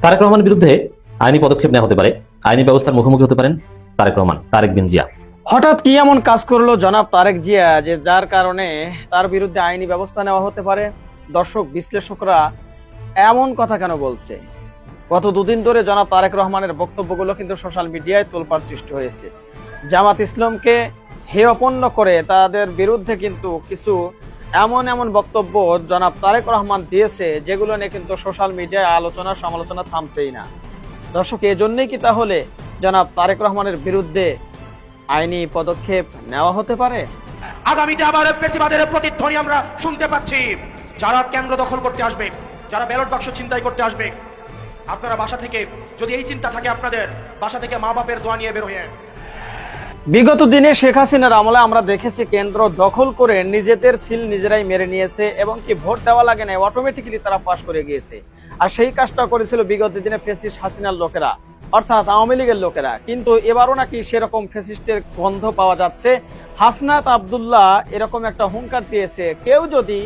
তারেক রহমানের বিরুদ্ধে আইনি পদক্ষেপ নেওয়া হতে পারে, আইনি ব্যবস্থার মুখোমুখি হতে পারেন তারেক রহমান, তারেক বিন জিয়া। হঠাৎ কি এমন কাজ করলো জনাব তারেক জিয়া যে যার কারণে তার বিরুদ্ধে আইনি ব্যবস্থা নেওয়া হতে পারে? দর্শক বিশ্লেষকরা এমন কথা কেন বলছে? গত দুদিন ধরে জনাব তারেক রহমানের বক্তব্যগুলো কিন্তু সোশ্যাল মিডিয়ায় তোলপাড় সৃষ্টি হয়েছে। জামাত ইসলামকে হেয়পন্ন করে তাদের বিরুদ্ধে কিন্তু কিছু এমন বক্তব্য জনাব তারেক রহমান দিয়েছে যেগুলো নিয়ে কিন্তু সোশ্যাল মিডিয়ায় আলোচনা সমালোচনা থামছেই না। দর্শক, এজন্যই কি তাহলে জনাব তারেক রহমানের বিরুদ্ধে আইনি পদক্ষেপ নেওয়া হতে পারে? আগামীতে আবার ফ্যাসিবাদের প্রতিধ্বনি আমরা শুনতে পাচ্ছি। যারা কেন্দ্র দখল করতে আসবে, যারা ব্যালট বাক্স ছিনতাই করতে আসবে, আপনারা বাসা থেকে, যদি এই চিন্তা থাকে আপনাদের, বাসা থেকে মা বাপের দোয়া নিয়ে বের হয়ে। বিগত দিনে শেখ হাসিনার আমলে আমরা দেখেছি কেন্দ্র দখল করে নিজেদের সিল নিজেরাই মেরে নিয়েছে এবং কি ভোট দেওয়া লাগে না, অটোমেটিক্যালি তারা পাশ করে গিয়েছে। আর সেই কাজটা করেছিল বিগত দিনে ফ্যাসিস্ট হাসিনার লোকেরা, অর্থাৎ আওয়ামী লীগের লোকেরা। কিন্তু এবারও নাকি সেরকম ফ্যাসিস্টের গন্ধ পাওয়া যাচ্ছে। হাসনাত আব্দুল্লাহ এরকম একটা হুঙ্কার দিয়েছে, কেউ যদি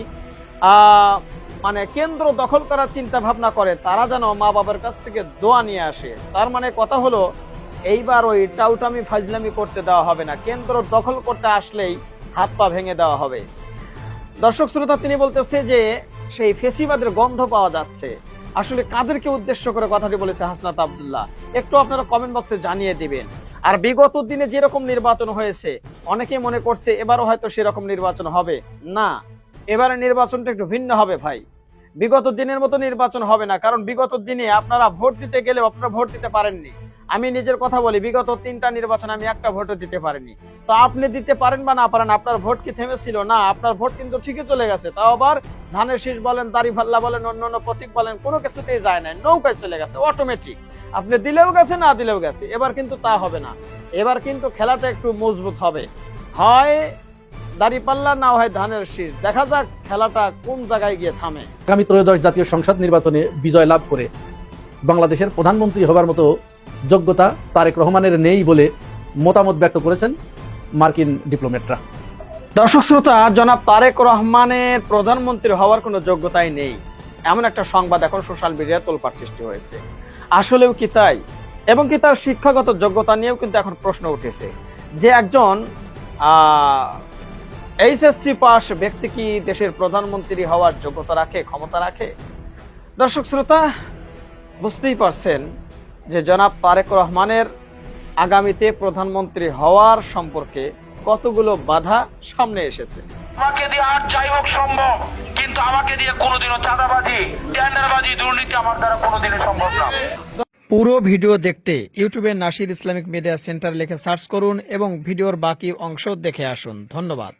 মানে কেন্দ্র দখল করার চিন্তা ভাবনা করে তারা যেন মা বাবার কাছ থেকে দোয়া নিয়ে আসে। তার মানে কথা হলো এইবার ওই টাউটামি ফাজলামি করতে দেওয়া হবে না, কেন্দ্র দখল করতে আসলেই হাত পা ভেঙে দেওয়া হবে। দর্শক শ্রোতা, তিনি বলতেছে যে সেই ফেসিবাদের গন্ধ পাওয়া যাচ্ছে। আসলে কাদেরকে উদ্দেশ্য করে কথাটি বলেছে হাসনাত আব্দুল্লাহ, একটু আপনারা কমেন্ট বক্সে জানিয়ে দিবেন। আর বিগত দিনে যেরকম নির্বাচন হয়েছে, অনেকে মনে করছে এবারও হয়তো সেরকম নির্বাচন হবে না। এবারে নির্বাচনটা একটু ভিন্ন হবে ভাই, বিগত দিনের মতো নির্বাচন হবে না। কারণ বিগত দিনে আপনারা ভোট দিতে গেলেও আপনারা ভোট দিতে পারেননি। আমি নিজের কথা বলি, বিগত 3টা নির্বাচন আমি একটা ভোটও দিতে পারিনি। তো আপনি দিতে পারেন বা না পারেন, আপনার ভোট কি থেমেছিল? না, আপনার ভোট কিন্তু ঠিকই চলে গেছে। তাও আবার ধানের শীষ বলেন, দাড়িপাল্লা বলেন, অন্য প্রতীক বলেন, কোনো কিছুতেই যায় না, নৌকায় চলে গেছে অটোমেটিক। আপনি দিলেও গেছে, না দিলেও গেছে। এবার কিন্তু তা হবে না। এবার কিন্তু খেলাটা একটু মজবুত হবে, হয় দাড়িপাল্লা না হয় ধানের শীষ। দেখা যাক খেলাটা কোন জায়গায় গিয়ে থামে। আগামী ত্রয়োদশ জাতীয় সংসদ নির্বাচনে বিজয় লাভ করে বাংলাদেশের প্রধানমন্ত্রী হবার মতো যোগ্যতা তারেক রহমানের নেই বলে মতামত ব্যক্ত করেছেন মার্কিন ডিপ্লোম্যাটরা। দর্শক শ্রোতা, জনাব তারেক রহমানের প্রধানমন্ত্রী হওয়ার কোনো যোগ্যতাই নেই, এমন একটা সংবাদ এখন সোশ্যাল মিডিয়ায় তোলপাড় সৃষ্টি হয়েছে। আসলেও কি তাই? এবং কি তার শিক্ষাগত যোগ্যতা নিয়েও কিন্তু এখন প্রশ্ন উঠেছে যে একজন এইচএসসি পাস ব্যক্তি কি দেশের প্রধানমন্ত্রী হওয়ার যোগ্যতা রাখে, ক্ষমতা রাখে? দর্শক শ্রোতা, বুঝতেই পারছেন যে জনাব তারেক রহমানের আগামীতে প্রধানমন্ত্রী হওয়ার সম্পর্কে কতগুলো বাধা সামনে এসেছে। আমাকে দিয়ে আর যাই হোক সম্ভব, কিন্তু আমাকে দিয়ে কোনোদিনও চাঁদাবাজি, টেন্ডারবাজি, দুর্নীতি আমার দ্বারা কোনোদিনই সম্ভব না। পুরো ভিডিও দেখতে ইউটিউবে নাসির ইসলামিক মিডিয়া সেন্টার লিখে সার্চ করুন এবং ভিডিওর বাকি অংশ দেখে আসুন। ধন্যবাদ।